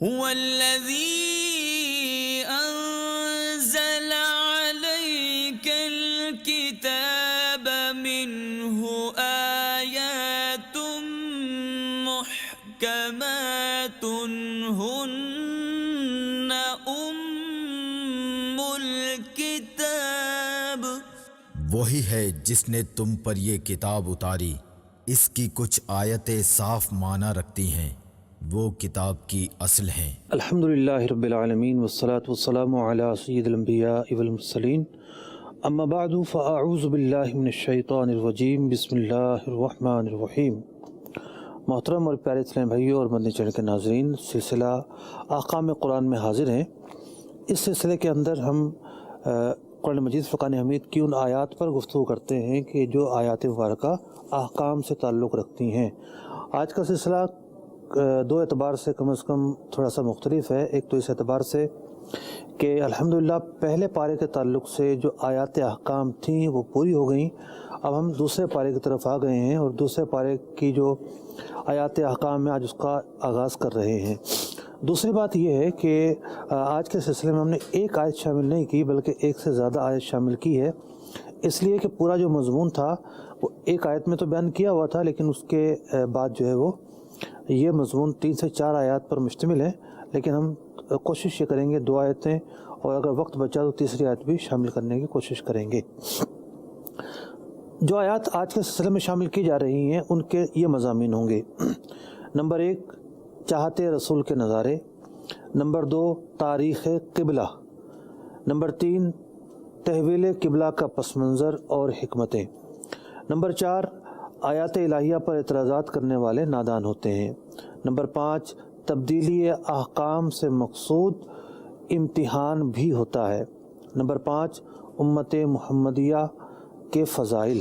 هو الذي أنزل عليك الكتاب منه آيات محكمات هن أم الكتاب، وہی ہے جس نے تم پر یہ کتاب اتاری، اس کی کچھ آیتیں صاف معنی رکھتی ہیں، وہ کتاب کی اصل ہیں۔ الحمدللہ رب العالمین والصلاة والسلام علی سید الانبیاء والمرسلین، اما بعد فاعوذ باللہ من الشیطان الرجیم، بسم اللہ الرحمن الرحیم۔ محترم اور پیارے اسلام بھائیوں اور مدنی چینل کے ناظرین، سلسلہ احکام قرآن میں حاضر ہیں۔ اس سلسلے کے اندر ہم قرآن مجید فرقان حمید کی ان آیات پر گفتگو کرتے ہیں کہ جو آیات مبارکہ احکام سے تعلق رکھتی ہیں۔ آج کا سلسلہ دو اعتبار سے کم از کم تھوڑا سا مختلف ہے۔ ایک تو اس اعتبار سے کہ الحمدللہ پہلے پارے کے تعلق سے جو آیات احکام تھیں وہ پوری ہو گئیں، اب ہم دوسرے پارے کی طرف آ گئے ہیں اور دوسرے پارے کی جو آیات احکام میں آج اس کا آغاز کر رہے ہیں۔ دوسری بات یہ ہے کہ آج کے سلسلے میں ہم نے ایک آیت شامل نہیں کی بلکہ ایک سے زیادہ آیت شامل کی ہے، اس لیے کہ پورا جو مضمون تھا وہ ایک آیت میں تو بیان کیا ہوا تھا، لیکن اس کے بعد جو ہے وہ یہ مضمون 3 سے 4 آیات پر مشتمل ہے، لیکن ہم کوشش یہ کریں گے 2 آیتیں اور اگر وقت بچا تو تیسری آیت بھی شامل کرنے کی کوشش کریں گے۔ جو آیات آج کے سلسلے میں شامل کی جا رہی ہیں ان کے یہ مضامین ہوں گے۔ نمبر 1 چاہتے رسول کے نظارے، نمبر 2 تاریخ قبلہ، نمبر 3 تحویل قبلہ کا پس منظر اور حکمتیں، نمبر 4 آیات الہیہ پر اعتراضات کرنے والے نادان ہوتے ہیں، نمبر 5 تبدیلی احکام سے مقصود امتحان بھی ہوتا ہے، نمبر 5 امت محمدیہ کے فضائل۔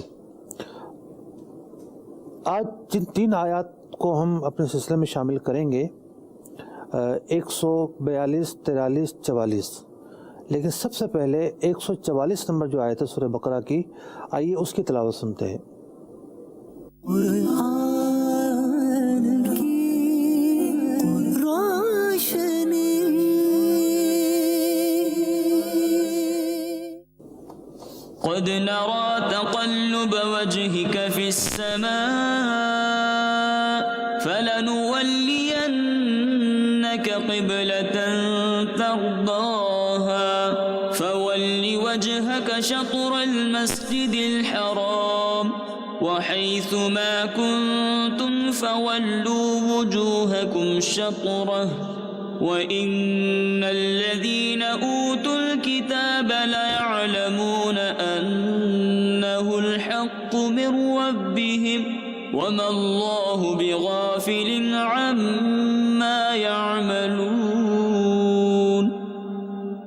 آج جن 3 آیات کو ہم اپنے سلسلے میں شامل کریں گے 142، 43، 44، لیکن سب سے پہلے 144 نمبر جو آیت ہے سورہ بقرہ کی، آئیے اس کی تلاوت سنتے ہیں۔ قرآن کی روشنی، قد نرى تقلب وجهك في السماء فلنولينك قبلة ترضاها فول وجهك شطر المسجد الحرام وحيث ما كنتم فولوا وجوهكم شطره وإن الذين أوتوا الكتاب ليعلمون أنه الحق من ربهم وما الله بغافل عما يعملون۔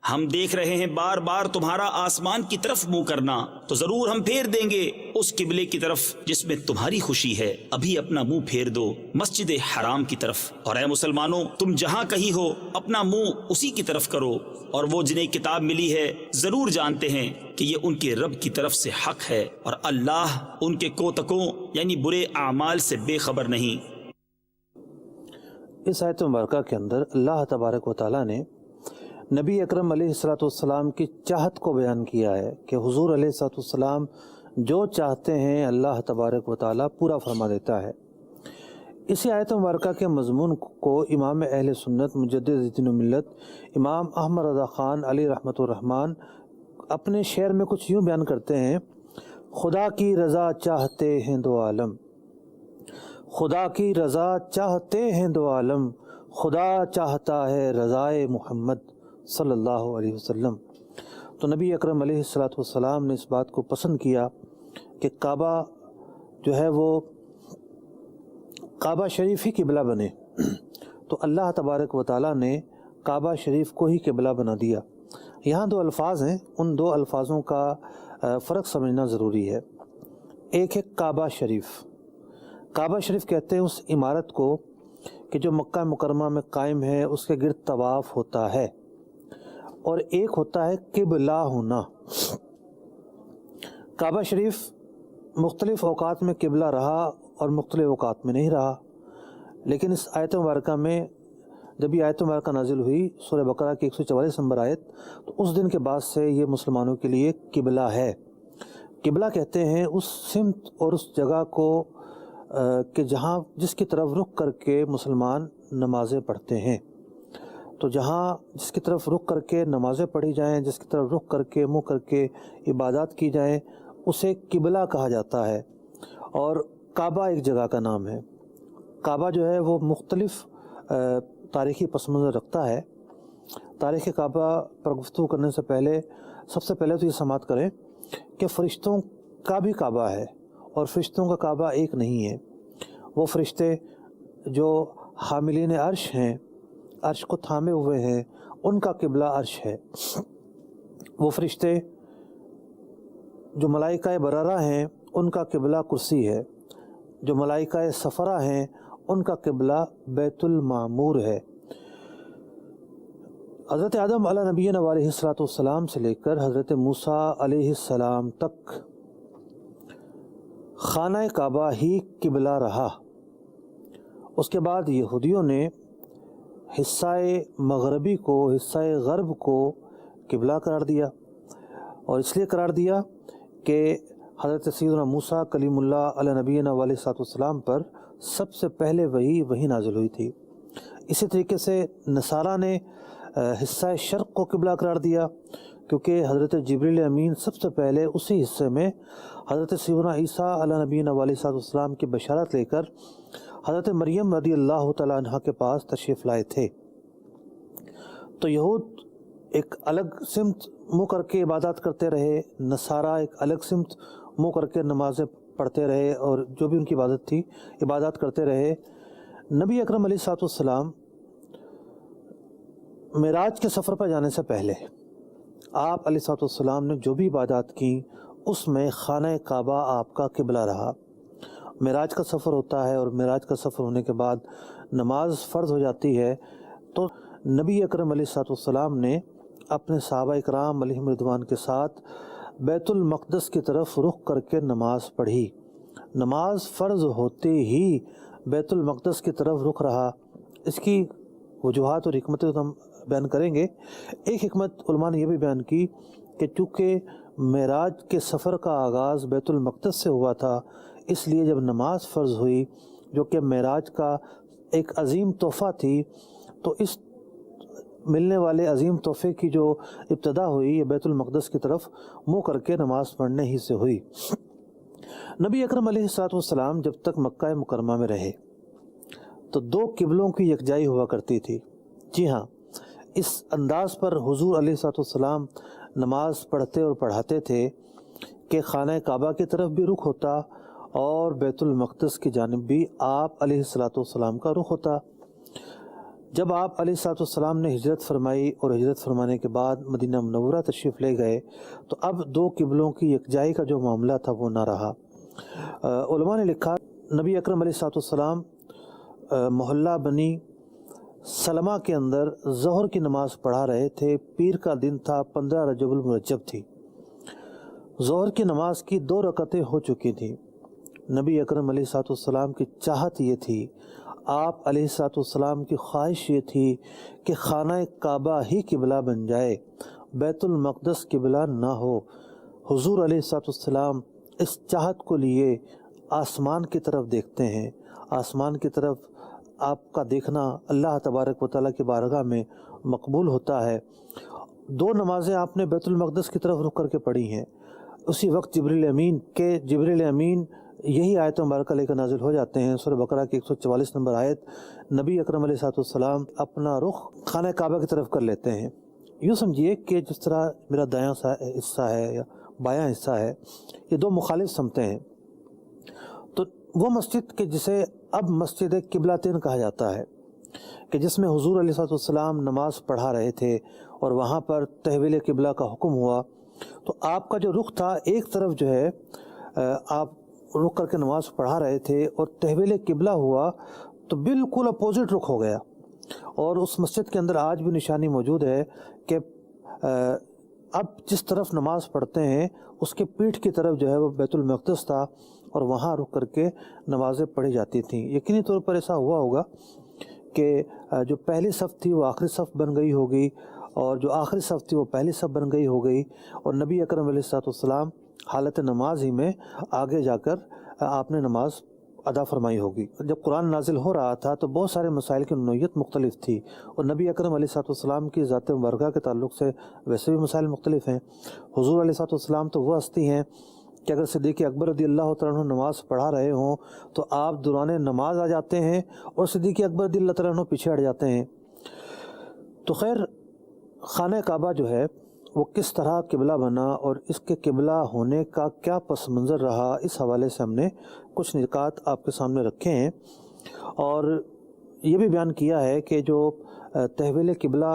ہم دیکھ رہے ہیں بار بار تمہارا آسمان کی طرف منہ کرنا، تو ضرور ہم پھیر دیں گے اس قبلے کی طرف جس میں تمہاری خوشی ہے۔ ابھی اپنا منہ پھیر دو مسجد حرام کی طرف، اور اے مسلمانوں تم جہاں کہیں ہو اپنا منہ اسی کی طرف کرو، اور وہ جنہیں کتاب ملی ہے ضرور جانتے ہیں کہ یہ ان کے رب کی طرف سے حق ہے، اور اللہ ان کے کوتکوں یعنی برے اعمال سے بے خبر نہیں۔ اس آیت مبارکہ کے اندر اللہ تبارک و تعالیٰ نے نبی اکرم علیہ السلام کی چاہت کو بیان کیا ہے کہ حضور علیہ السلام جو چاہتے ہیں اللہ تبارک و تعالیٰ پورا فرما دیتا ہے۔ اسی آیت مبارکہ کے مضمون کو امام اہل سنت مجدد دین و ملت امام احمد رضا خان علی رحمۃ الرحمن اپنے شعر میں کچھ یوں بیان کرتے ہیں: خدا کی رضا چاہتے ہیں دو عالم، خدا کی رضا چاہتے ہیں دو عالم، خدا چاہتا ہے رضائے محمد صلی اللہ علیہ وسلم۔ تو نبی اکرم علیہ السلام نے اس بات کو پسند کیا کہ کعبہ جو ہے وہ کعبہ شریف ہی قبلہ بنے، تو اللہ تبارک و تعالیٰ نے کعبہ شریف کو ہی قبلہ بنا دیا۔ یہاں 2 الفاظ ہیں، ان 2 الفاظوں کا فرق سمجھنا ضروری ہے۔ ایک ہے کعبہ شریف، کعبہ شریف کہتے ہیں اس عمارت کو کہ جو مکہ مکرمہ میں قائم ہے، اس کے گرد طواف ہوتا ہے، اور ایک ہوتا ہے قبلہ ہونا۔ کعبہ شریف مختلف اوقات میں قبلہ رہا اور مختلف اوقات میں نہیں رہا، لیکن اس آیت مبارکہ میں جب یہ آیت مبارکہ نازل ہوئی سورہ بقرہ کی 144 نمبر آیت، تو اس دن کے بعد سے یہ مسلمانوں کے لیے قبلہ ہے۔ قبلہ کہتے ہیں اس سمت اور اس جگہ کو کہ جہاں جس کی طرف رخ کر کے مسلمان نمازیں پڑھتے ہیں۔ تو جہاں جس کی طرف رخ کر کے نمازیں پڑھی جائیں، جس کی طرف رخ کر کے منہ کر کے عبادات کی جائیں، اسے قبلہ کہا جاتا ہے۔ اور کعبہ ایک جگہ کا نام ہے۔ کعبہ جو ہے وہ مختلف تاریخی پس منظر رکھتا ہے۔ تاریخ کعبہ پر گفتگو کرنے سے پہلے سب سے پہلے تو یہ سماعت کریں کہ فرشتوں کا بھی کعبہ ہے، اور فرشتوں کا کعبہ ایک نہیں ہے۔ وہ فرشتے جو حاملین عرش ہیں، عرش کو تھامے ہوئے ہیں، ان کا قبلہ عرش ہے۔ وہ فرشتے جو ملائکہ بررہ ہیں، ان کا قبلہ کرسی ہے۔ جو ملائکہ سفرہ ہیں، ان کا قبلہ بیت المعمور ہے۔ حضرت آدم علیہ نبینا علیہ السلام سے لے کر حضرت موسیٰ علیہ السلام تک خانہ کعبہ ہی قبلہ رہا۔ اس کے بعد یہودیوں نے حصہ مغربی کو، حصہ غرب کو قبلہ قرار دیا، اور اس لیے قرار دیا کہ حضرت سیدنا موسیٰ کلیم اللہ علیہ نبینا علیہ السلام پر سب سے پہلے وہی نازل ہوئی تھی۔ اسی طریقے سے نصارہ نے حصہ شرق کو قبلہ قرار دیا، کیونکہ حضرت جبریل امین سب سے پہلے اسی حصے میں حضرت سیدنا عیسیٰ علیہ نبینا علیہ السلام کی بشارت لے کر حضرت مریم رضی اللہ تعالیٰ عنہ کے پاس تشریف لائے تھے۔ تو یہود ایک الگ سمت منہ کر کے عبادات کرتے رہے، نصارہ ایک الگ سمت منہ کر کے نمازیں پڑھتے رہے، اور جو بھی ان کی عبادت تھی عبادات کرتے رہے۔ نبی اکرم علیہ السلام معراج کے سفر پر جانے سے پہلے آپ علیہ السلام نے جو بھی عبادات کی، اس میں خانہ کعبہ آپ کا قبلہ رہا۔ معراج کا سفر ہوتا ہے، اور معراج کا سفر ہونے کے بعد نماز فرض ہو جاتی ہے، تو نبی اکرم علیہ السلام نے اپنے صحابہ اکرام علیہم رضوان کے ساتھ بیت المقدس کی طرف رخ کر کے نماز پڑھی۔ نماز فرض ہوتے ہی بیت المقدس کی طرف رخ رہا۔ اس کی وجوہات اور حکمتیں ہم بیان کریں گے۔ ایک حکمت علماء نے یہ بھی بیان کی کہ چونکہ معراج کے سفر کا آغاز بیت المقدس سے ہوا تھا، اس لیے جب نماز فرض ہوئی جو کہ معراج کا ایک عظیم تحفہ تھی، تو اس ملنے والے عظیم تحفے کی جو ابتدا ہوئی یہ بیت المقدس کی طرف منہ کر کے نماز پڑھنے ہی سے ہوئی۔ نبی اکرم علیہ السلام جب تک مکہ مکرمہ میں رہے تو دو قبلوں کی یکجائی ہوا کرتی تھی۔ جی ہاں، اس انداز پر حضور علیہ السلام نماز پڑھتے اور پڑھاتے تھے کہ خانہ کعبہ کی طرف بھی رخ ہوتا، اور بیت المقدس کی جانب بھی آپ علیہ السلام کا رخ ہوتا۔ جب آپ علیہ السلام نے ہجرت فرمائی، اور ہجرت فرمانے کے بعد مدینہ منورہ تشریف لے گئے، تو اب دو قبلوں کی یکجائی کا جو معاملہ تھا وہ نہ رہا۔ علماء نے لکھا نبی اکرم علیہ السلام محلہ بنی سلمہ کے اندر ظہر کی نماز پڑھا رہے تھے۔ پیر کا دن تھا، 15 رجب المرجب تھی۔ ظہر کی نماز کی 2 رکعتیں ہو چکی تھیں۔ نبی اکرم علیہ السلام کی چاہت یہ تھی، آپ علیہ السلام کی خواہش یہ تھی کہ خانہ کعبہ ہی قبلہ بن جائے، بیت المقدس قبلہ نہ ہو۔ حضور علیہ السلام اس چاہت کو لیے آسمان کی طرف دیکھتے ہیں۔ آسمان کی طرف آپ کا دیکھنا اللہ تبارک و تعالیٰ کی بارگاہ میں مقبول ہوتا ہے۔ 2 نمازیں آپ نے بیت المقدس کی طرف رخ کر کے پڑھی ہیں۔ اسی وقت جبریل امین یہی آیت مبارکہ لے کر نازل ہو جاتے ہیں۔ سورہ بقرہ کی 144 نمبر آیت، نبی اکرم علیہ السلام اپنا رخ خانہ کعبہ کی طرف کر لیتے ہیں۔ یوں سمجھیے کہ جس طرح میرا دایاں حصہ ہے یا بایاں حصہ ہے، یہ 2 مخالف سمتیں ہیں۔ تو وہ مسجد کہ جسے اب مسجد قبلتین کہا جاتا ہے، کہ جس میں حضور علیہ السلام نماز پڑھا رہے تھے اور وہاں پر تحویل قبلہ کا حکم ہوا، تو آپ کا جو رخ تھا ایک طرف جو ہے آپ رخ کر کے نماز پڑھا رہے تھے، اور تحویل قبلہ ہوا تو بالکل اپوزٹ رخ ہو گیا۔ اور اس مسجد کے اندر آج بھی نشانی موجود ہے کہ اب جس طرف نماز پڑھتے ہیں اس کے پیٹھ کی طرف جو ہے وہ بیت المقدس تھا، اور وہاں رک کر کے نمازیں پڑھی جاتی تھیں۔ یقینی طور پر ایسا ہوا ہوگا کہ جو پہلی صف تھی وہ آخری صف بن گئی ہوگی، اور جو آخری صف تھی وہ پہلی صف بن گئی ہو گئی، اور نبی اکرم علیہ الصلوۃ والسلام حالت نماز ہی میں آگے جا کر آپ نے نماز ادا فرمائی ہوگی۔ جب قرآن نازل ہو رہا تھا تو بہت سارے مسائل کی نوعیت مختلف تھی، اور نبی اکرم علیہ الصلوۃ والسلام کی ذات مبارکہ کے تعلق سے ویسے بھی مسائل مختلف ہیں۔ حضور علیہ الصلوۃ والسلام تو وہ ہستی ہیں کہ اگر صدیق اکبر رضی اللہ تعالیٰ عنہ نماز پڑھا رہے ہوں تو آپ دوران نماز آ جاتے ہیں، اور صدیق اکبر رضی اللہ تعالیٰ عنہ پیچھے ہٹ جاتے ہیں۔ تو خیر، خانہ کعبہ جو ہے وہ کس طرح قبلہ بنا اور اس کے قبلہ ہونے کا کیا پس منظر رہا، اس حوالے سے ہم نے کچھ نکات آپ کے سامنے رکھے ہیں، اور یہ بھی بیان کیا ہے کہ جو تحویل قبلہ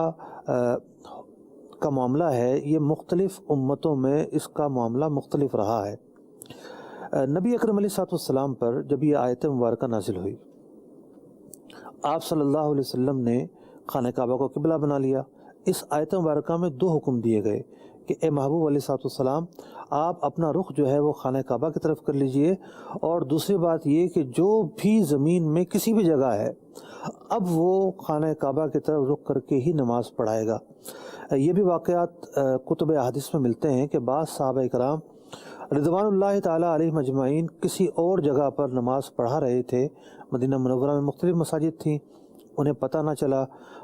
کا معاملہ ہے یہ مختلف امتوں میں اس کا معاملہ مختلف رہا ہے۔ نبی اکرم علیہ الصلوۃ والسلام پر جب یہ آیت مبارکہ نازل ہوئی، آپ صلی اللہ علیہ وسلم نے خانہ کعبہ کو قبلہ بنا لیا۔ اس آیت مبارکہ میں دو حکم دیے گئے کہ اے محبوب علیہ الصلوۃ والسلام، آپ اپنا رخ جو ہے وہ خانہ کعبہ کی طرف کر لیجئے، اور دوسری بات یہ کہ جو بھی زمین میں کسی بھی جگہ ہے اب وہ خانہ کعبہ کی طرف رخ کر کے ہی نماز پڑھائے گا۔ یہ بھی واقعات کتب احادیث میں ملتے ہیں کہ بعض صحابہ کرام رضوان اللہ تعالیٰ علیہ مجمعین کسی اور جگہ پر نماز پڑھا رہے تھے، مدینہ منورہ میں مختلف مساجد تھیں، انہیں پتہ نہ چلا،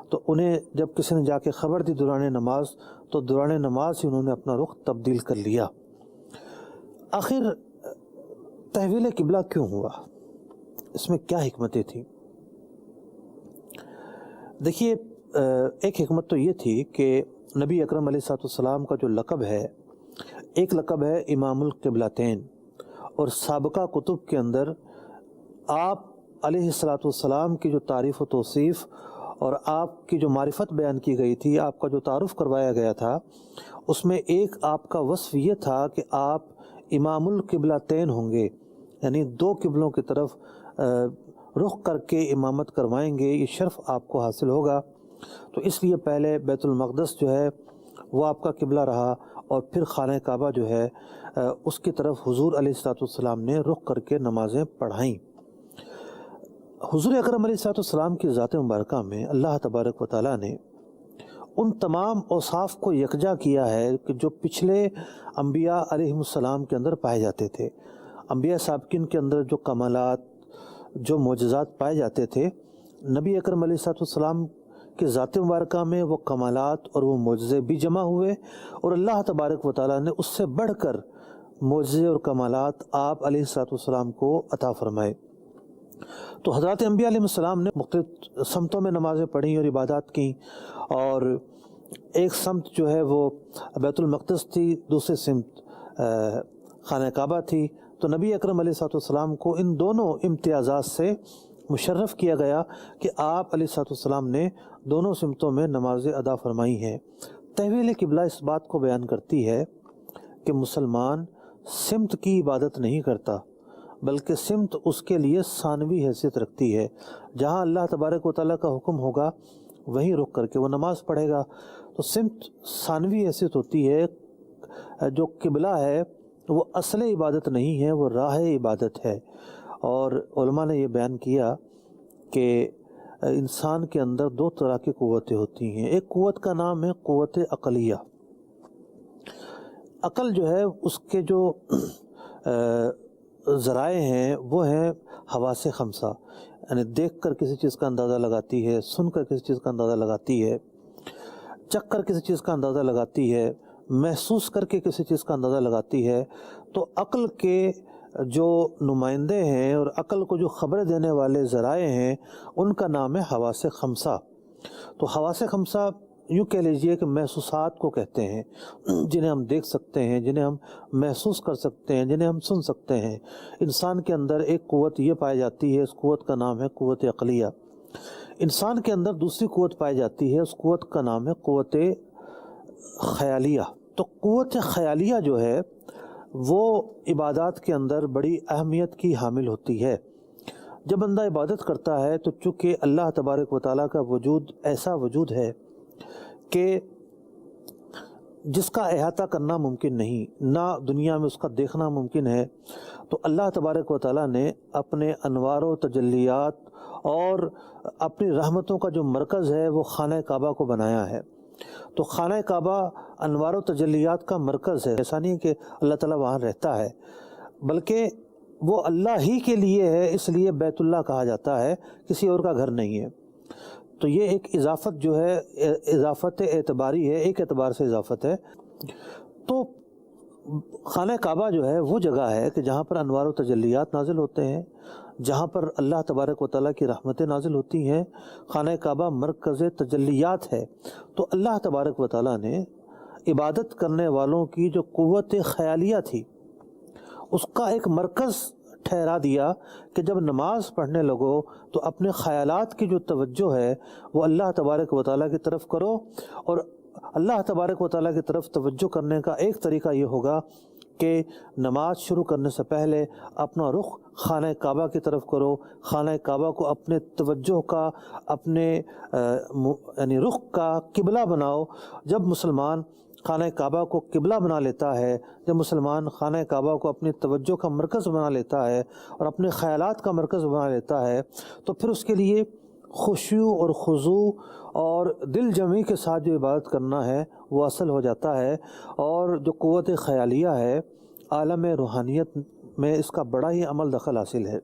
تو انہیں جب کسی نے جا کے خبر دی دوران نماز، تو دوران نماز ہی انہوں نے اپنا رخ تبدیل کر لیا۔ آخر تحویل قبلہ کیوں ہوا؟ اس میں کیا حکمتیں تھیں؟ دیکھیے، ایک حکمت تو یہ تھی کہ نبی اکرم علیہ الصلوۃ والسلام کا جو لقب ہے، ایک لقب ہے امام القبلتین، اور سابقہ کتب کے اندر آپ علیہ الصلوۃ والسلام کی جو تعریف و توصیف اور آپ کی جو معرفت بیان کی گئی تھی، آپ کا جو تعارف کروایا گیا تھا، اس میں ایک آپ کا وصف یہ تھا کہ آپ امام القبلتین ہوں گے، یعنی دو قبلوں کی طرف رخ کر کے امامت کروائیں گے، یہ شرف آپ کو حاصل ہوگا۔ تو اس لیے پہلے بیت المقدس جو ہے وہ آپ کا قبلہ رہا، اور پھر خانہ کعبہ جو ہے اس کی طرف حضور علیہ الصلوۃ والسلام نے رخ کر کے نمازیں پڑھائیں۔ حضور اکرم علیہ الصلوۃ والسلام کی ذات مبارکہ میں اللہ تبارک و تعالیٰ نے ان تمام اوصاف کو یکجا کیا ہے کہ جو پچھلے انبیاء علیہ السلام کے اندر پائے جاتے تھے۔ انبیاء سابقین کے اندر جو کمالات، جو معجزات پائے جاتے تھے، نبی اکرم علیہ الصلوۃ والسلام کہ ذات مبارکہ میں وہ کمالات اور وہ معجزے بھی جمع ہوئے، اور اللہ تبارک و تعالیٰ نے اس سے بڑھ کر معجزے اور کمالات آپ علیہ الصلوۃ والسلام کو عطا فرمائے۔ تو حضرات انبیاء علیہ السلام نے مختلف سمتوں میں نمازیں پڑھیں اور عبادات کیں، اور ایک سمت جو ہے وہ بیت المقدس تھی، دوسری سمت خانہ کعبہ تھی۔ تو نبی اکرم علیہ الصلوۃ والسلام کو ان دونوں امتیازات سے مشرف کیا گیا کہ آپ علیہ الصلوۃ والسلام نے دونوں سمتوں میں نمازیں ادا فرمائی ہیں۔ تحویل قبلہ اس بات کو بیان کرتی ہے کہ مسلمان سمت کی عبادت نہیں کرتا، بلکہ سمت اس کے لیے ثانوی حیثیت رکھتی ہے۔ جہاں اللہ تبارک و تعالیٰ کا حکم ہوگا وہیں رک کر کے وہ نماز پڑھے گا۔ تو سمت ثانوی حیثیت ہوتی ہے۔ جو قبلہ ہے وہ اصل عبادت نہیں ہے، وہ راہ عبادت ہے۔ اور علماء نے یہ بیان کیا کہ انسان کے اندر دو طرح کی قوتیں ہوتی ہیں۔ ایک قوت کا نام ہے قوت عقلیہ۔ عقل جو ہے اس کے جو ذرائع ہیں وہ ہیں حواس خمسہ، یعنی دیکھ کر کسی چیز کا اندازہ لگاتی ہے، سن کر کسی چیز کا اندازہ لگاتی ہے، چکھ کر کسی چیز کا اندازہ لگاتی ہے، محسوس کر کے کسی چیز کا اندازہ لگاتی ہے۔ تو عقل کے جو نمائندے ہیں اور عقل کو جو خبریں دینے والے ذرائع ہیں ان کا نام ہے حواس خمسہ۔ تو حواس خمسہ یوں کہہ لیجئے کہ محسوسات کو کہتے ہیں، جنہیں ہم دیکھ سکتے ہیں، جنہیں ہم محسوس کر سکتے ہیں، جنہیں ہم سن سکتے ہیں۔ انسان کے اندر ایک قوت یہ پائی جاتی ہے، اس قوت کا نام ہے قوت عقلیہ۔ انسان کے اندر دوسری قوت پائی جاتی ہے، اس قوت کا نام ہے قوت خیالیہ۔ تو قوت خیالیہ جو ہے وہ عبادات کے اندر بڑی اہمیت کی حامل ہوتی ہے۔ جب بندہ عبادت کرتا ہے تو چونکہ اللہ تبارک و تعالیٰ کا وجود ایسا وجود ہے کہ جس کا احاطہ کرنا ممکن نہیں، نہ دنیا میں اس کا دیکھنا ممکن ہے، تو اللہ تبارک و تعالیٰ نے اپنے انوار و تجلیات اور اپنی رحمتوں کا جو مرکز ہے وہ خانہ کعبہ کو بنایا ہے۔ تو خانہ کعبہ انوار و تجلیات کا مرکز ہے، ایسا نہیں کہ اللہ تعالیٰ وہاں رہتا ہے، بلکہ وہ اللہ ہی کے لیے ہے، اس لیے بیت اللہ کہا جاتا ہے، کسی اور کا گھر نہیں ہے۔ تو یہ ایک اضافت جو ہے، اضافت اعتباری ہے، ایک اعتبار سے اضافت ہے۔ تو خانہ کعبہ جو ہے وہ جگہ ہے کہ جہاں پر انوار و تجلیات نازل ہوتے ہیں، جہاں پر اللہ تبارک و تعالیٰ کی رحمتیں نازل ہوتی ہیں۔ خانہ کعبہ مرکز تجلیات ہے۔ تو اللہ تبارک و تعالیٰ نے عبادت کرنے والوں کی جو قوت خیالیہ تھی اس کا ایک مرکز ٹھہرا دیا کہ جب نماز پڑھنے لگو تو اپنے خیالات کی جو توجہ ہے وہ اللہ تبارک و تعالیٰ کی طرف کرو، اور اللہ تبارک و تعالیٰ کی طرف توجہ کرنے کا ایک طریقہ یہ ہوگا کہ نماز شروع کرنے سے پہلے اپنا رخ خانہ کعبہ کی طرف کرو، خانہ کعبہ کو اپنے توجہ کا، اپنے یعنی رخ کا قبلہ بناؤ۔ جب مسلمان خانہ کعبہ کو قبلہ بنا لیتا ہے، جب مسلمان خانہ کعبہ کو اپنی توجہ کا مرکز بنا لیتا ہے اور اپنے خیالات کا مرکز بنا لیتا ہے، تو پھر اس کے لیے خشوع اور خضوع اور دل جمعی کے ساتھ جو عبادت کرنا ہے وہ اصل ہو جاتا ہے۔ اور جو قوت خیالیہ ہے، عالم روحانیت میں اس کا بڑا ہی عمل دخل حاصل ہے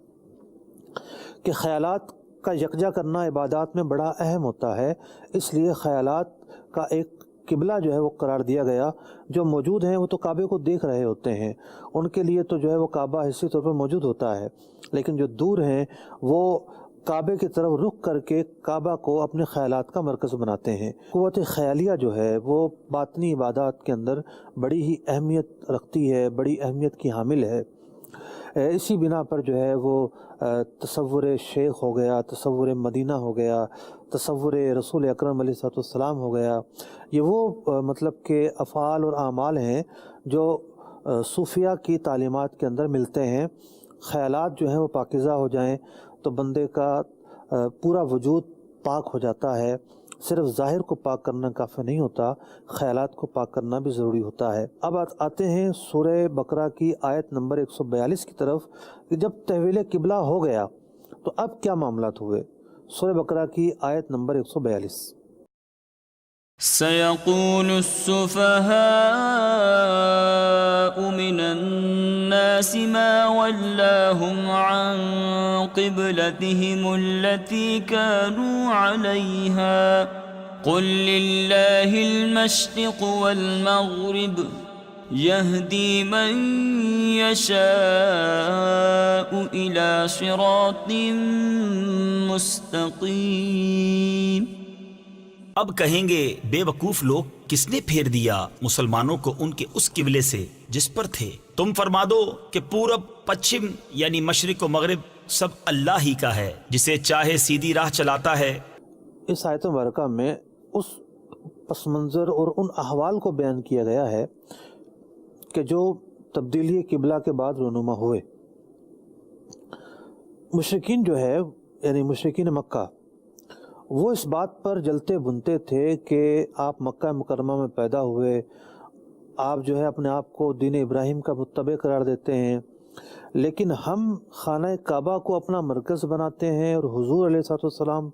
کہ خیالات کا یکجا کرنا عبادات میں بڑا اہم ہوتا ہے، اس لیے خیالات کا ایک قبلہ جو ہے وہ قرار دیا گیا۔ جو موجود ہیں وہ تو کعبے کو دیکھ رہے ہوتے ہیں، ان کے لیے تو جو ہے وہ کعبہ حصی طور پر موجود ہوتا ہے، لیکن جو دور ہیں وہ کعبے کی طرف رخ کر کے کعبہ کو اپنے خیالات کا مرکز بناتے ہیں۔ قوت خیالیہ جو ہے وہ باطنی عبادات کے اندر بڑی ہی اہمیت رکھتی ہے، بڑی اہمیت کی حامل ہے۔ اسی بنا پر جو ہے وہ تصور شیخ ہو گیا، تصور مدینہ ہو گیا، تصور رسول اکرم علیہ السلام ہو گیا، یہ وہ مطلب کہ افعال اور اعمال ہیں جو صوفیہ کی تعلیمات کے اندر ملتے ہیں۔ خیالات جو ہیں وہ پاکیزہ ہو جائیں تو بندے کا پورا وجود پاک ہو جاتا ہے۔ صرف ظاہر کو پاک کرنا کافی نہیں ہوتا، خیالات کو پاک کرنا بھی ضروری ہوتا ہے۔ اب آتے ہیں سورہ بقرہ کی آیت نمبر 142 کی طرف کہ جب تحویل قبلہ ہو گیا تو اب کیا معاملات ہوئے۔ سورہ بقرہ کی آیت نمبر 142۔ سيقول السفهاء من الناس ما ولاهم عن قبلتهم التي كانوا عليها قل لله المشرق والمغرب يهدي من يشاء إلى صراط مستقيم۔ اب کہیں گے بے وقوف لوگ، کس نے پھیر دیا مسلمانوں کو ان کے اس قبلے سے جس پر تھے؟ تم فرما دو کہ پورب پچھم یعنی مشرق و مغرب سب اللہ ہی کا ہے، جسے چاہے سیدھی راہ چلاتا ہے۔ اس آیت مبارکہ میں اس پس منظر اور ان احوال کو بیان کیا گیا ہے کہ جو تبدیلی قبلہ کے بعد رونما ہوئے۔ مشرکین جو ہے یعنی مشرکین مکہ، وہ اس بات پر جلتے بنتے تھے کہ آپ مکہ مکرمہ میں پیدا ہوئے، آپ جو ہے اپنے آپ کو دین ابراہیم کا متبع قرار دیتے ہیں، لیکن ہم خانہ کعبہ کو اپنا مرکز بناتے ہیں اور حضور علیہ السلام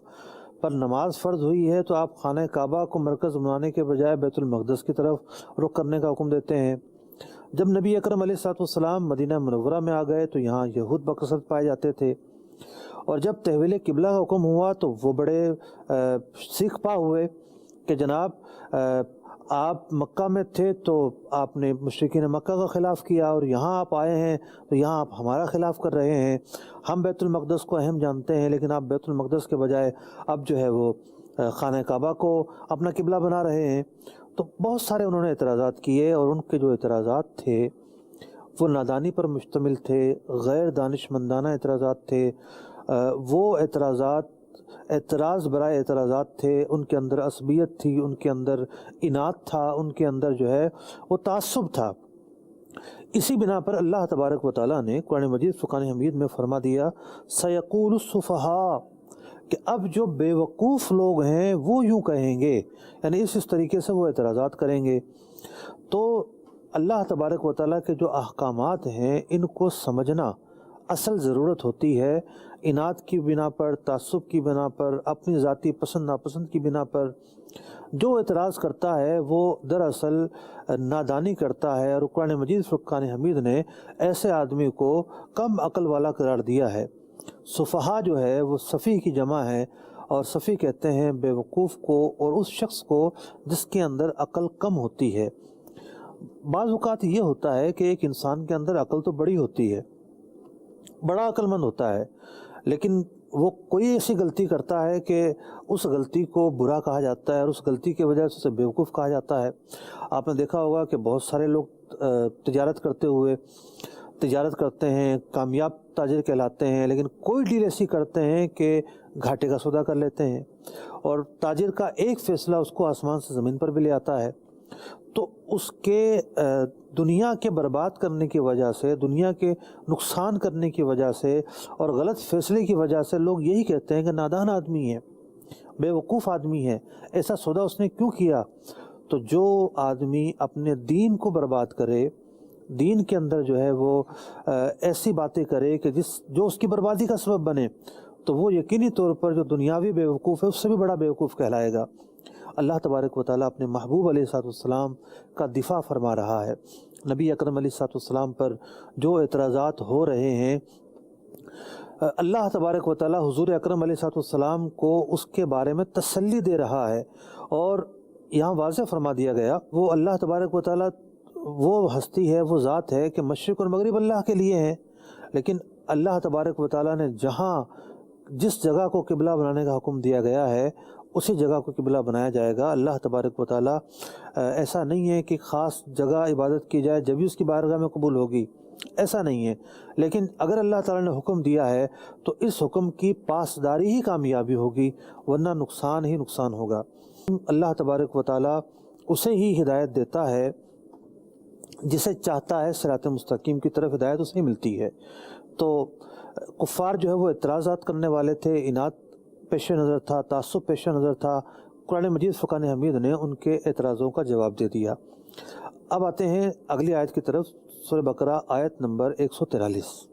پر نماز فرض ہوئی ہے تو آپ خانہ کعبہ کو مرکز بنانے کے بجائے بیت المقدس کی طرف رخ کرنے کا حکم دیتے ہیں۔ جب نبی اکرم علیہ السلام مدینہ منورہ میں آ گئے تو یہاں یہود بکثرت پائے جاتے تھے، اور جب تحویل قبلہ کا حکم ہوا تو وہ بڑے سیکھ پا ہوئے کہ جناب آپ مکہ میں تھے تو آپ نے مشرکین مکہ کا خلاف کیا، اور یہاں آپ آئے ہیں تو یہاں آپ ہمارا خلاف کر رہے ہیں۔ ہم بیت المقدس کو اہم جانتے ہیں لیکن آپ بیت المقدس کے بجائے اب جو ہے وہ خانہ کعبہ کو اپنا قبلہ بنا رہے ہیں۔ تو بہت سارے انہوں نے اعتراضات کیے، اور ان کے جو اعتراضات تھے وہ نادانی پر مشتمل تھے، غیر دانش مندانہ اعتراضات تھے۔ وہ اعتراض برائے اعتراضات تھے، ان کے اندر عصبیت تھی، ان کے اندر اناد تھا، ان کے اندر جو ہے وہ تعصب تھا۔ اسی بنا پر اللہ تبارک و تعالیٰ نے قرآن مجید فرقان حمید میں فرما دیا سیقول السفہاء، کہ اب جو بے وقوف لوگ ہیں وہ یوں کہیں گے، یعنی اس طریقے سے وہ اعتراضات کریں گے۔ تو اللہ تبارک و تعالیٰ کے جو احکامات ہیں ان کو سمجھنا اصل ضرورت ہوتی ہے، اناد کی بنا پر، تعصب کی بنا پر، اپنی ذاتی پسند ناپسند کی بنا پر جو اعتراض کرتا ہے وہ دراصل نادانی کرتا ہے، اور قرآن مجید فرقان حمید نے ایسے آدمی کو کم عقل والا قرار دیا ہے۔ سفہا جو ہے وہ سفیہ کی جمع ہے، اور سفیہ کہتے ہیں بے وقوف کو اور اس شخص کو جس کے اندر عقل کم ہوتی ہے۔ بعض اوقات یہ ہوتا ہے کہ ایک انسان کے اندر عقل تو بڑی ہوتی ہے، بڑا عقل مند ہوتا ہے، لیکن وہ کوئی ایسی غلطی کرتا ہے کہ اس غلطی کو برا کہا جاتا ہے، اور اس غلطی کی وجہ سے اسے بیوقوف کہا جاتا ہے۔ آپ نے دیکھا ہوگا کہ بہت سارے لوگ تجارت کرتے ہیں، کامیاب تاجر کہلاتے ہیں، لیکن کوئی ڈیل ایسی کرتے ہیں کہ گھاٹے کا سودا کر لیتے ہیں، اور تاجر کا ایک فیصلہ اس کو آسمان سے زمین پر بھی لے آتا ہے۔ تو اس کے دنیا کے برباد کرنے کی وجہ سے، دنیا کے نقصان کرنے کی وجہ سے اور غلط فیصلے کی وجہ سے لوگ یہی کہتے ہیں کہ نادان آدمی ہے، بے وقوف آدمی ہے، ایسا سودا اس نے کیوں کیا؟ تو جو آدمی اپنے دین کو برباد کرے، دین کے اندر جو ہے وہ ایسی باتیں کرے کہ جو اس کی بربادی کا سبب بنے، تو وہ یقینی طور پر جو دنیاوی بے وقوف ہے اس سے بھی بڑا بے وقوف کہلائے گا۔ اللہ تبارک و تعالیٰ اپنے محبوب علیہ السلام کا دفاع فرما رہا ہے۔ نبی اکرم علیہ السلام پر جو اعتراضات ہو رہے ہیں، اللہ تبارک و تعالیٰ حضور اکرم علیہ السلام کو اس کے بارے میں تسلی دے رہا ہے، اور یہاں واضح فرما دیا گیا وہ اللہ تبارک و تعالیٰ وہ ہستی ہے، وہ ذات ہے کہ مشرق اور مغرب اللہ کے لیے ہے، لیکن اللہ تبارک و تعالیٰ نے جس جگہ کو قبلہ بنانے کا حکم دیا گیا ہے اسی جگہ کو قبلہ بنایا جائے گا۔ اللہ تبارک و تعالیٰ ایسا نہیں ہے کہ خاص جگہ عبادت کی جائے جبھی اس کی بارگاہ میں قبول ہوگی، ایسا نہیں ہے، لیکن اگر اللہ تعالیٰ نے حکم دیا ہے تو اس حکم کی پاسداری ہی کامیابی ہوگی، ورنہ نقصان ہی نقصان ہوگا۔ اللہ تبارک و تعالیٰ اسے ہی ہدایت دیتا ہے جسے چاہتا ہے، صراط مستقیم کی طرف ہدایت اسے ملتی ہے۔ تو کفار جو ہے وہ اعتراضات کرنے والے تھے، اناد پیش نظر تھا، تعصب پیش نظر تھا، قرآن مجید فرقان حمید نے ان کے اعتراضوں کا جواب دے دیا۔ اب آتے ہیں اگلی آیت کی طرف، سورہ بقرہ آیت نمبر 143۔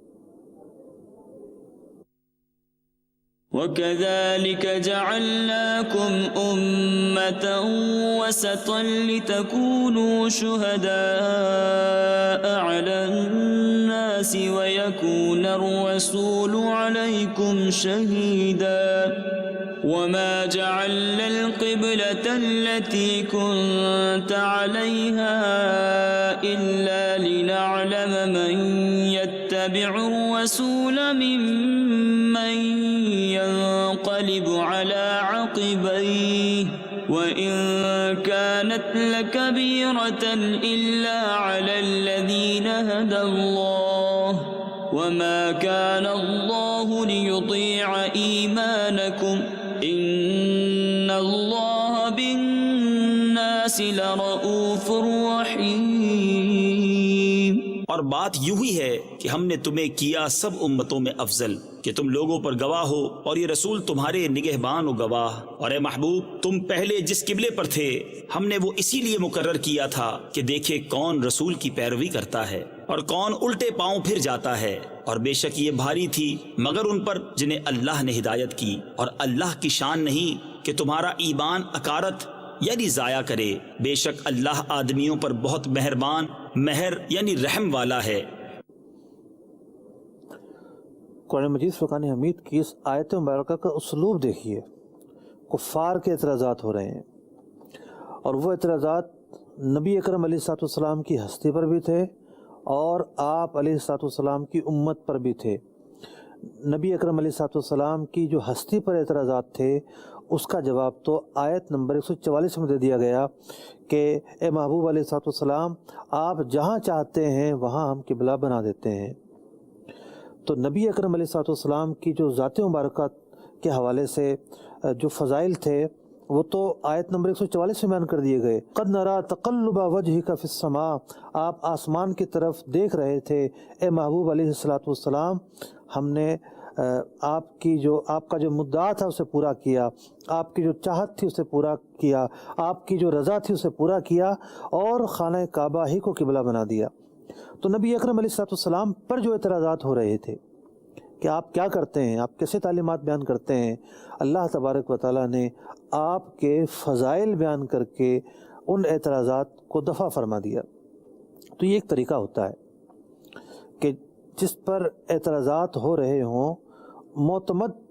وَكَذَلِكَ جَعَلْنَاكُمْ أُمَّةً وَسَطًا لِتَكُونُوا شُهَدَاءَ عَلَى النَّاسِ وَيَكُونَ الرَّسُولُ عَلَيْكُمْ شَهِيدًا وَمَا جَعَلْنَا الْقِبْلَةَ الَّتِي كُنْتَ عَلَيْهَا إِلَّا لِنَعْلَمَ مَنْ يَتَّبِعُ الرَّسُولَ مِمَّنْ ينقلب على عقبيه وإن كانت لكبيرة إلا على الذين هدى الله وما كان الله ليضيع إيمانكم إن الله بالناس لرؤوف رحيم۔ اور بات یوں ہی ہے کہ ہم نے تمہیں کیا سب امتوں میں افضل کہ تم لوگوں پر گواہ ہو، اور یہ رسول تمہارے نگہبان و گواہ۔ اور اے محبوب، تم پہلے جس قبلے پر تھے ہم نے وہ اسی لیے مقرر کیا تھا کہ دیکھے کون رسول کی پیروی کرتا ہے اور کون الٹے پاؤں پھر جاتا ہے، اور بے شک یہ بھاری تھی مگر ان پر جنہیں اللہ نے ہدایت کی، اور اللہ کی شان نہیں کہ تمہارا ایمان اکارت یعنی ضائع کرے، بے شک اللہ آدمیوں پر بہت مہربان، مہر یعنی رحم والا ہے۔ قرآن مجید فرقان حمید کی اس آیت مبارکہ کا اسلوب دیکھیے، کفار کے اعتراضات ہو رہے ہیں، اور وہ اعتراضات نبی اکرم علیہ السلام کی ہستی پر بھی تھے اور آپ علیہ السلام کی امت پر بھی تھے۔ نبی اکرم علیہ السلام کی جو ہستی پر اعتراضات تھے اس کا جواب تو آیت نمبر 144 میں دے دیا گیا کہ اے محبوب علیہ السلام، آپ جہاں چاہتے ہیں وہاں ہم قبلہ بنا دیتے ہیں۔ تو نبی اکرم علیہ السلام کی جو ذات مبارکہ کے حوالے سے جو فضائل تھے وہ تو آیت نمبر 144 میں بیان کر دیے گئے۔ قد نرا تقلب وجهك في السماء، آپ آسمان کی طرف دیکھ رہے تھے اے محبوب علیہ السلام، ہم نے آپ کا جو مدعا تھا اسے پورا کیا، آپ کی جو چاہت تھی اسے پورا کیا، آپ کی جو رضا تھی اسے پورا کیا، اور خانہ کعبہ ہی کو قبلہ بنا دیا۔ تو نبی اکرم علیہ السلام پر جو اعتراضات ہو رہے تھے کہ آپ کیا کرتے ہیں، آپ کیسے تعلیمات بیان کرتے ہیں، اللہ تبارک و تعالیٰ نے آپ کے فضائل بیان کر کے ان اعتراضات کو دفع فرما دیا۔ تو یہ ایک طریقہ ہوتا ہے کہ جس پر اعتراضات ہو رہے ہوں، معتمد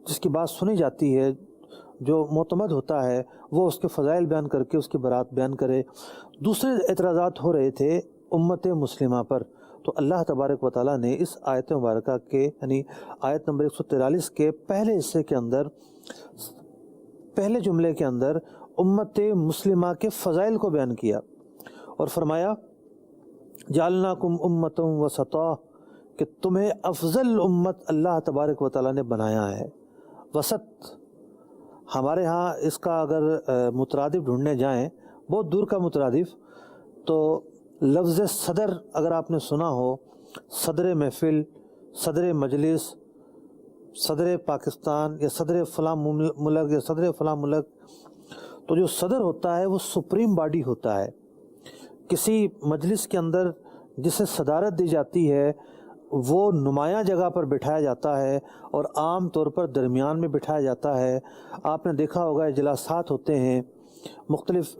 جس کی بات سنی جاتی ہے، جو معتمد ہوتا ہے، وہ اس کے فضائل بیان کر کے اس کی برات بیان کرے۔ دوسرے اعتراضات ہو رہے تھے امت مسلمہ پر، تو اللہ تبارک و تعالیٰ نے اس آیت مبارکہ کے یعنی آیت نمبر 143 کے پہلے حصے کے اندر، پہلے جملے کے اندر امت مسلمہ کے فضائل کو بیان کیا اور فرمایا جعلناکم امۃ وسطا، کہ تمہیں افضل امت اللہ تبارک و تعالیٰ نے بنایا ہے۔ وسط ہمارے ہاں اس کا اگر مترادف ڈھونڈنے جائیں، بہت دور کا مترادف، تو لفظ صدر اگر آپ نے سنا ہو، صدر محفل، صدر مجلس، صدر پاکستان یا صدر فلاں ملک یا صدر فلاں ملک، تو جو صدر ہوتا ہے وہ سپریم باڈی ہوتا ہے۔ کسی مجلس کے اندر جسے صدارت دی جاتی ہے وہ نمایاں جگہ پر بٹھایا جاتا ہے اور عام طور پر درمیان میں بٹھایا جاتا ہے۔ آپ نے دیکھا ہوگا اجلاسات ہوتے ہیں، مختلف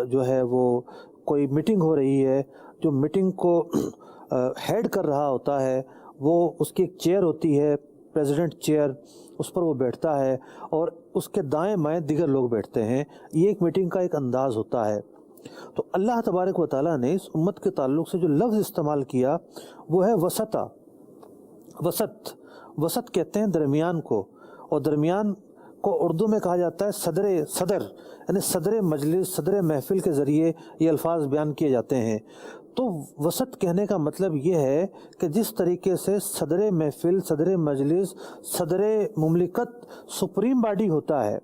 جو ہے وہ کوئی میٹنگ ہو رہی ہے، جو میٹنگ کو ہیڈ کر رہا ہوتا ہے وہ اس کی ایک چیئر ہوتی ہے، پریزیڈنٹ چیئر، اس پر وہ بیٹھتا ہے اور اس کے دائیں بائیں دیگر لوگ بیٹھتے ہیں۔ یہ ایک میٹنگ کا ایک انداز ہوتا ہے۔ تو اللہ تبارک و تعالیٰ نے اس امت کے تعلق سے جو لفظ استعمال کیا وہ ہے وسطا۔ وسط کہتے ہیں درمیان کو، اور درمیان کو اردو میں کہا جاتا ہے صدر، یعنی صدر مجلس، صدر محفل کے ذریعے یہ الفاظ بیان کیے جاتے ہیں۔ تو وسط کہنے کا مطلب یہ ہے کہ جس طریقے سے صدر محفل، صدر مجلس، صدر مملکت سپریم باڈی ہوتا ہے،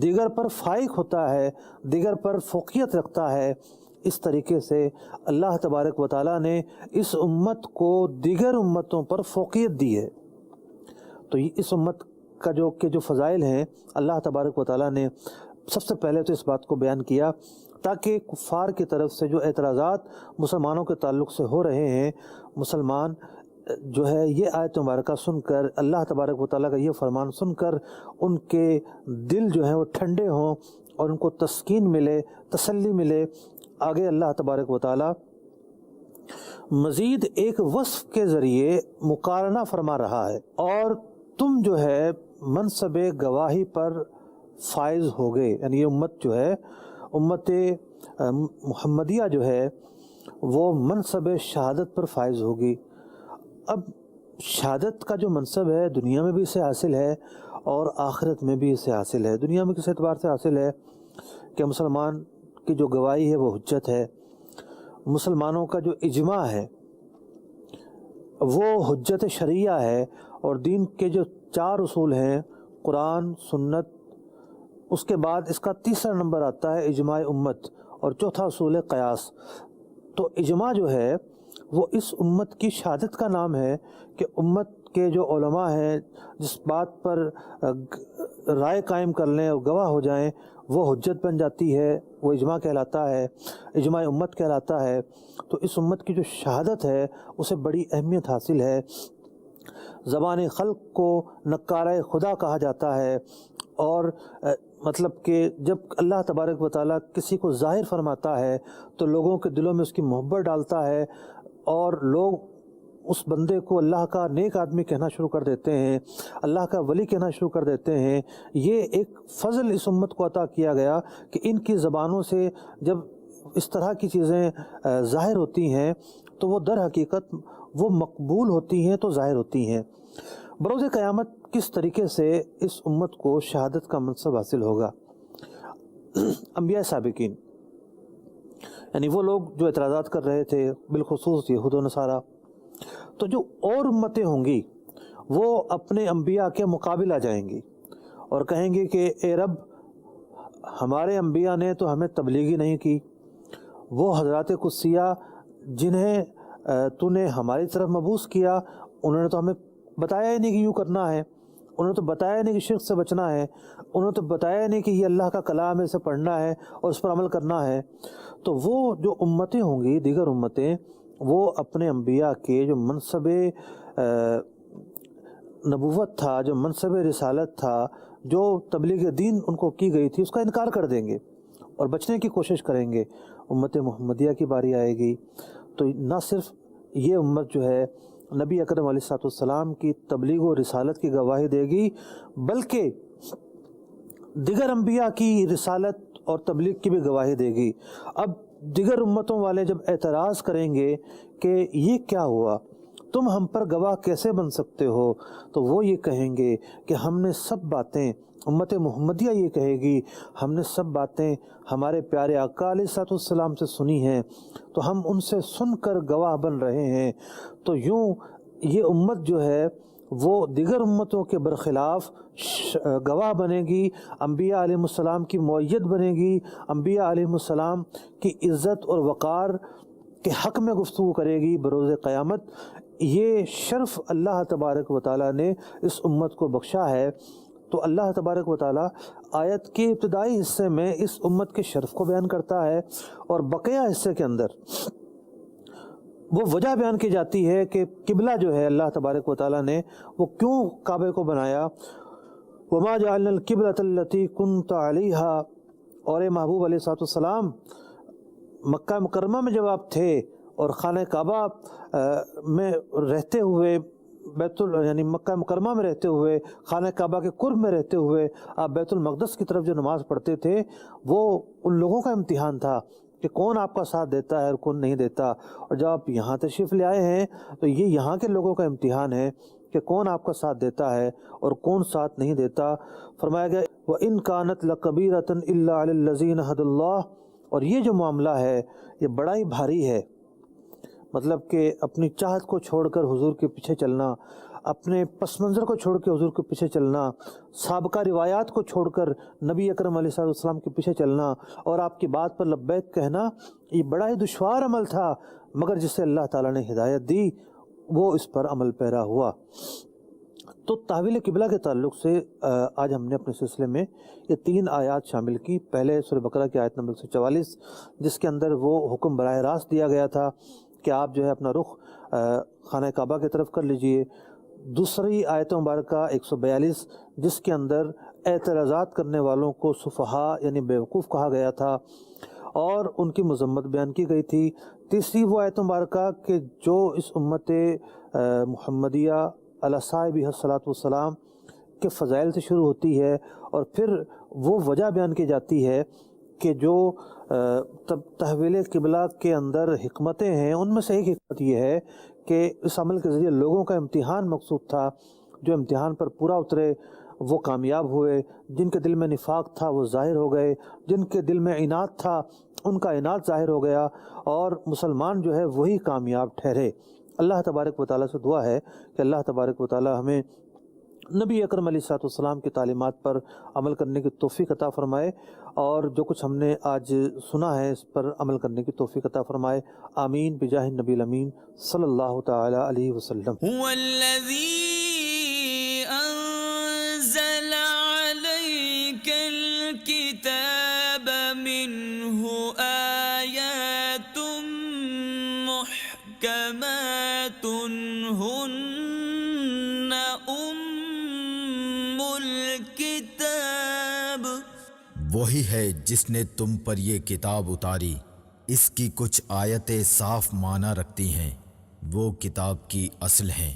دیگر پر فائق ہوتا ہے، دیگر پر فوقیت رکھتا ہے، اس طریقے سے اللہ تبارک و تعالیٰ نے اس امت کو دیگر امتوں پر فوقیت دی ہے۔ تو اس امت کا جو فضائل ہیں، اللہ تبارک و تعالیٰ نے سب سے پہلے تو اس بات کو بیان کیا تاکہ کفار کی طرف سے جو اعتراضات مسلمانوں کے تعلق سے ہو رہے ہیں، مسلمان جو ہے یہ آیت مبارکہ سن کر، اللہ تبارک و تعالیٰ کا یہ فرمان سن کر ان کے دل جو ہیں وہ ٹھنڈے ہوں اور ان کو تسکین ملے، تسلی ملے۔ آگے اللہ تبارک و تعالیٰ مزید ایک وصف کے ذریعے مقارنہ فرما رہا ہے، اور تم جو ہے منصب گواہی پر فائز ہوگے، یعنی یہ امت جو ہے، امت محمدیہ جو ہے وہ منصب شہادت پر فائز ہوگی۔ اب شہادت کا جو منصب ہے دنیا میں بھی اسے حاصل ہے اور آخرت میں بھی اسے حاصل ہے۔ دنیا میں کس اعتبار سے حاصل ہے کہ مسلمان کی جو گواہی ہے وہ حجت ہے، مسلمانوں کا جو اجماع ہے وہ حجت شرعیہ ہے، اور دین کے جو 4 اصول ہیں قرآن، سنت، اس کے بعد اس کا تیسرا نمبر آتا ہے اجماع امت، اور چوتھا اصول ہے قیاس۔ تو اجماع جو ہے وہ اس امت کی شہادت کا نام ہے کہ امت کے جو علماء ہیں جس بات پر رائے قائم کر لیں اور گواہ ہو جائیں وہ حجت بن جاتی ہے، وہ اجماع کہلاتا ہے، اجماع امت کہلاتا ہے۔ تو اس امت کی جو شہادت ہے اسے بڑی اہمیت حاصل ہے۔ زبان خلق کو نکارہ خدا کہا جاتا ہے، اور مطلب کہ جب اللہ تبارک و تعالیٰ کسی کو ظاہر فرماتا ہے تو لوگوں کے دلوں میں اس کی محبت ڈالتا ہے، اور لوگ اس بندے کو اللہ کا نیک آدمی کہنا شروع کر دیتے ہیں، اللہ کا ولی کہنا شروع کر دیتے ہیں۔ یہ ایک فضل اس امت کو عطا کیا گیا کہ ان کی زبانوں سے جب اس طرح کی چیزیں ظاہر ہوتی ہیں تو وہ در حقیقت وہ مقبول ہوتی ہیں، تو ظاہر ہوتی ہیں۔ بروز قیامت کس طریقے سے اس امت کو شہادت کا منصب حاصل ہوگا؟ انبیاء سابقین، یعنی وہ لوگ جو اعتراضات کر رہے تھے، بالخصوص یہود و نصارہ، تو جو اور امتیں ہوں گی وہ اپنے انبیاء کے مقابل آ جائیں گی اور کہیں گے کہ اے رب، ہمارے انبیاء نے تو ہمیں تبلیغی نہیں کی، وہ حضرات قدسیہ جنہیں تو نے ہماری طرف مبعوث کیا انہوں نے تو ہمیں بتایا ہی نہیں کہ یوں کرنا ہے، انہوں نے تو بتایا نہیں کہ شرک سے بچنا ہے، انہوں نے تو بتایا نہیں کہ یہ اللہ کا کلام ہے، اسے پڑھنا ہے اور اس پر عمل کرنا ہے۔ تو وہ جو امتیں ہوں گی، دیگر امتیں، وہ اپنے انبیاء کے جو منصب نبوت تھا، جو منصب رسالت تھا، جو تبلیغ دین ان کو کی گئی تھی، اس کا انکار کر دیں گے اور بچنے کی کوشش کریں گے۔ امت محمدیہ کی باری آئے گی تو نہ صرف یہ امت جو ہے نبی اکرم علیہ السلام کی تبلیغ و رسالت کی گواہی دے گی، بلکہ دیگر انبیاء کی رسالت اور تبلیغ کی بھی گواہی دے گی۔ اب دیگر امتوں والے جب اعتراض کریں گے کہ یہ کیا ہوا، تم ہم پر گواہ کیسے بن سکتے ہو، تو وہ یہ کہیں گے کہ ہم نے سب باتیں، امت محمدیہ یہ کہے گی، ہم نے سب باتیں ہمارے پیارے آقا علیہ السلام سے سنی ہیں، تو ہم ان سے سن کر گواہ بن رہے ہیں۔ تو یوں یہ امت جو ہے وہ دیگر امتوں کے برخلاف گواہ بنے گی، انبیاء علیہ السلام کی معیت بنے گی، انبیاء علیہ السلام کی عزت اور وقار کے حق میں گفتگو کرے گی بروز قیامت۔ یہ شرف اللہ تبارک و تعالیٰ نے اس امت کو بخشا ہے۔ تو اللہ تبارک و تعالیٰ آیت کے ابتدائی حصے میں اس امت کے شرف کو بیان کرتا ہے، اور بقیہ حصے کے اندر وہ وجہ بیان کی جاتی ہے کہ قبلہ جو ہے اللہ تبارک و تعالیٰ نے وہ کیوں کعبے کو بنایا۔ وما جعلنا القبلۃ التی کنت علیہا، اور اے محبوب علیہ السلام مکہ مکرمہ میں جب آپ تھے اور خانہ کعبہ میں رہتے ہوئے، یعنی مکہ مکرمہ میں رہتے ہوئے، خانہ کعبہ کے قرب میں رہتے ہوئے آپ بیت المقدس کی طرف جو نماز پڑھتے تھے، وہ ان لوگوں کا امتحان تھا کہ کون آپ کا ساتھ دیتا ہے اور کون نہیں دیتا۔ اور جب آپ یہاں تشریف لے آئے ہیں تو یہ یہاں کے لوگوں کا امتحان ہے کہ کون آپ کا ساتھ دیتا ہے اور کون ساتھ نہیں دیتا۔ فرمایا گیا وَإِن كَانَتْ لَكَبِيرَةً إِلَّا عَلَى الَّذِينَ هَدَى اللَّهُ، اور یہ جو معاملہ ہے یہ بڑا ہی بھاری ہے، مطلب کہ اپنی چاہت کو چھوڑ کر حضور کے پیچھے چلنا، اپنے پس منظر کو چھوڑ کے حضور کے پیچھے چلنا، سابقہ روایات کو چھوڑ کر نبی اکرم علیہ السلام کے پیچھے چلنا اور آپ کی بات پر لبیک کہنا، یہ بڑا ہی دشوار عمل تھا، مگر جسے اللہ تعالیٰ نے ہدایت دی وہ اس پر عمل پیرا ہوا۔ تو تحویل قبلہ کے تعلق سے آج ہم نے اپنے سلسلے میں یہ 3 آیات شامل کی۔ پہلے سورہ بقرہ کی آیت نمبر 144، جس کے اندر وہ حکم براہ راست دیا گیا تھا کہ آپ جو ہے اپنا رخ خانہ کعبہ کی طرف کر لیجئے۔ دوسری آیت مبارکہ 142، جس کے اندر اعتراضات کرنے والوں کو سفہاء یعنی بیوقوف کہا گیا تھا اور ان کی مذمت بیان کی گئی تھی۔ تیسری وہ آیت مبارکہ کہ جو اس امت محمدیہ علی صاحبہ الصلاۃ والسلام کے فضائل سے شروع ہوتی ہے، اور پھر وہ وجہ بیان کی جاتی ہے کہ جو تحویل قبلہ کے اندر حکمتیں ہیں، ان میں سے ایک حکمت یہ ہے کہ اس عمل کے ذریعے لوگوں کا امتحان مقصود تھا۔ جو امتحان پر پورا اترے وہ کامیاب ہوئے، جن کے دل میں نفاق تھا وہ ظاہر ہو گئے، جن کے دل میں عناد تھا ان کا عناد ظاہر ہو گیا، اور مسلمان جو ہے وہی کامیاب ٹھہرے۔ اللہ تبارک و تعالیٰ سے دعا ہے کہ اللہ تبارک و تعالیٰ ہمیں نبی اکرم علیہ السلام کی تعلیمات پر عمل کرنے کی توفیق عطا فرمائے، اور جو کچھ ہم نے آج سنا ہے اس پر عمل کرنے کی توفیق عطا فرمائے۔ آمین بجاہ النبی الامین صلی اللہ تعالی علیہ وسلم۔ هو الذي أنزل عليك الكتاب منه آيات محكمات هن أم الكتاب، وہی ہے جس نے تم پر یہ کتاب اتاری، اس کی کچھ آیتیں صاف معنی رکھتی ہیں، وہ کتاب کی اصل ہیں۔